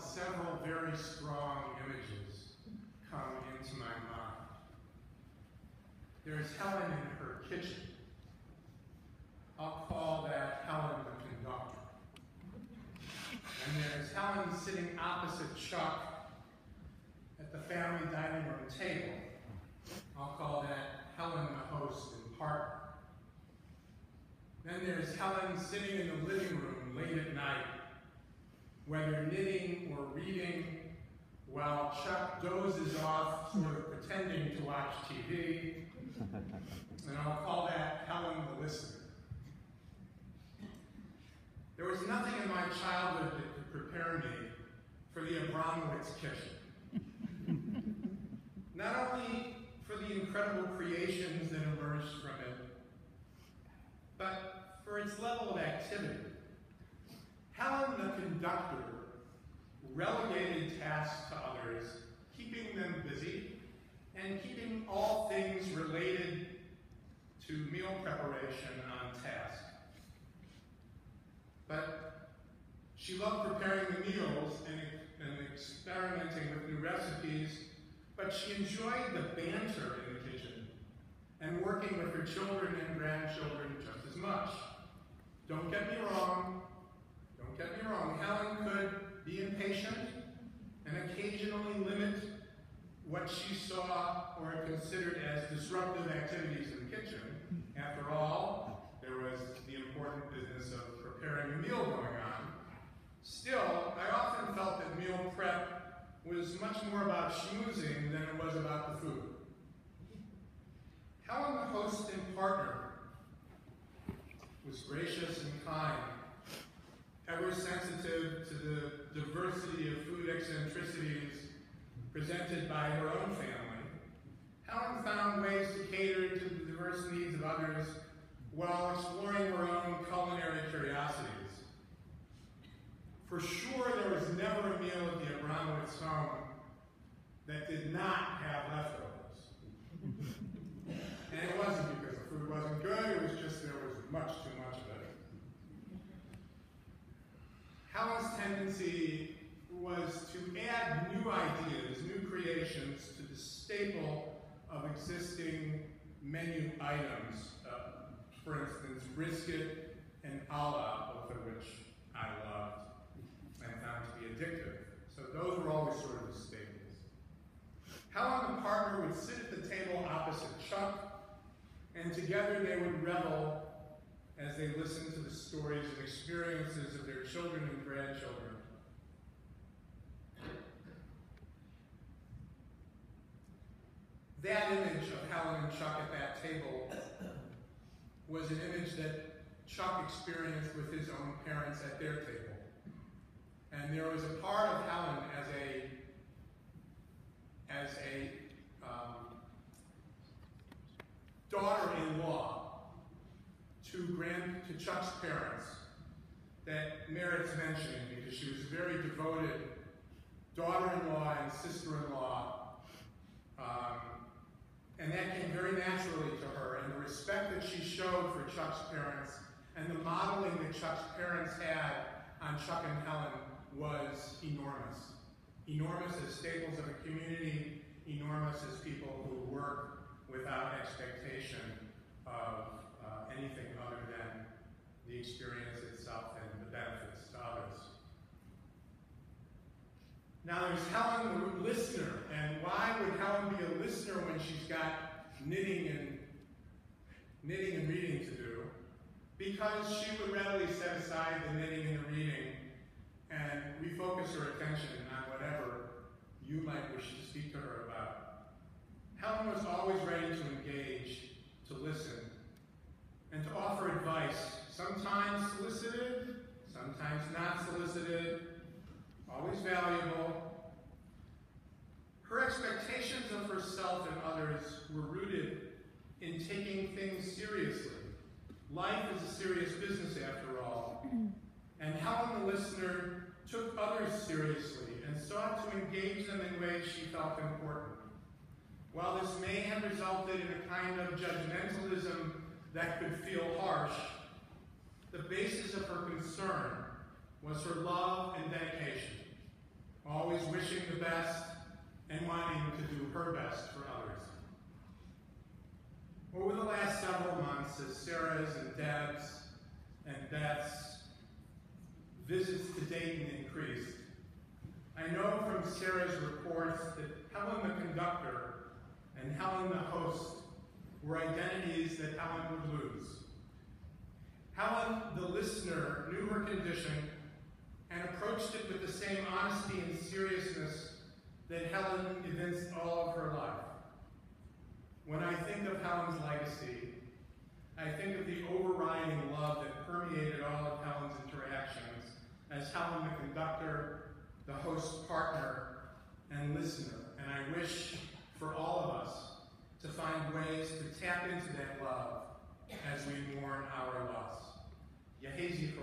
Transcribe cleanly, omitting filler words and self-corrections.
several very strong images come into my mind. There's Helen in her kitchen. I'll call that Helen the conductor. And there's Helen sitting opposite Chuck at the family dining room table. I'll call that Helen the host and partner. Then there's Helen sitting in the living room late at night, whether knitting or reading, while Chuck dozes off, sort of pretending to watch TV. And I'll call that Helen the listener. There was nothing in my childhood that could prepare me for the Abramovitz kitchen. Not only for the incredible creations that emerged from it, but for its level of activity. Helen the conductor relegated tasks to others, keeping them busy, and keeping all things related to meal preparation on task. But she loved preparing the meals and experimenting with new recipes, but she enjoyed the banter in the kitchen and working with her children and grandchildren just as much. Don't get me wrong, Helen could be impatient and occasionally limit what she saw or considered as disruptive activities in the kitchen. After all, there was the important business of preparing a meal going on. Still, I often felt that meal prep was much more about schmoozing than it was about the food. Helen, the host and partner, was gracious and kind, ever sensitive to the diversity of food eccentricities presented by her own family. Helen found ways to cater to the diverse needs of others while exploring her own culinary curiosities. For sure, there was never a meal at the Abramovitz home that did not have leftovers. And it wasn't because the food wasn't good, it was just there was much too much of it. Helen's tendency was to add new ideas, new creations to the staple of existing menu items. For instance, brisket and olla, both of which I loved and found to be addictive. So those were always sort of the staples. Helen, the partner, would sit at the table opposite Chuck, and together they would revel as they listened to the stories and experiences of their children and grandchildren. That image of Helen and Chuck at that table was an image that Chuck experienced with his own parents at their table. And there was a part of Helen as a daughter-in-law to Chuck's parents that merits mentioning because she was a very devoted daughter-in-law and sister-in-law. And that came very naturally to her, and the respect that she showed for Chuck's parents and the modeling that Chuck's parents had on Chuck and Helen was enormous. Enormous as staples of a community, enormous as people who work without expectation of anything other than the experience itself and the benefits to others. Now there's Helen, the listener, and why would Helen be a listener when she's got knitting and reading to do? Because she would readily set aside the knitting and the reading and refocus her attention on whatever you might wish to speak to her about. Helen was always ready to engage, to listen, and to offer advice, sometimes solicited, sometimes not solicited, always valuable. Her expectations of herself and others were rooted in taking things seriously. Life is a serious business after all. And Helen, the listener, took others seriously and sought to engage them in ways she felt important. While this may have resulted in a kind of judgmentalism that could feel harsh, the basis of her concern was her love and dedication. always wishing the best and wanting to do her best for others. Over the last several months, as Sarah's and Deb's and Beth's visits to Dayton increased, I know from Sarah's reports that Helen the conductor and Helen the host were identities that Helen would lose. Helen, the listener, knew her condition and approached it with the same honesty and seriousness that Helen evinced all of her life. When I think of Helen's legacy, I think of the overriding love that permeated all of Helen's interactions as Helen the conductor, the host partner, and listener. And I wish for all of us to find ways to tap into that love as we mourn our loss. Yehezi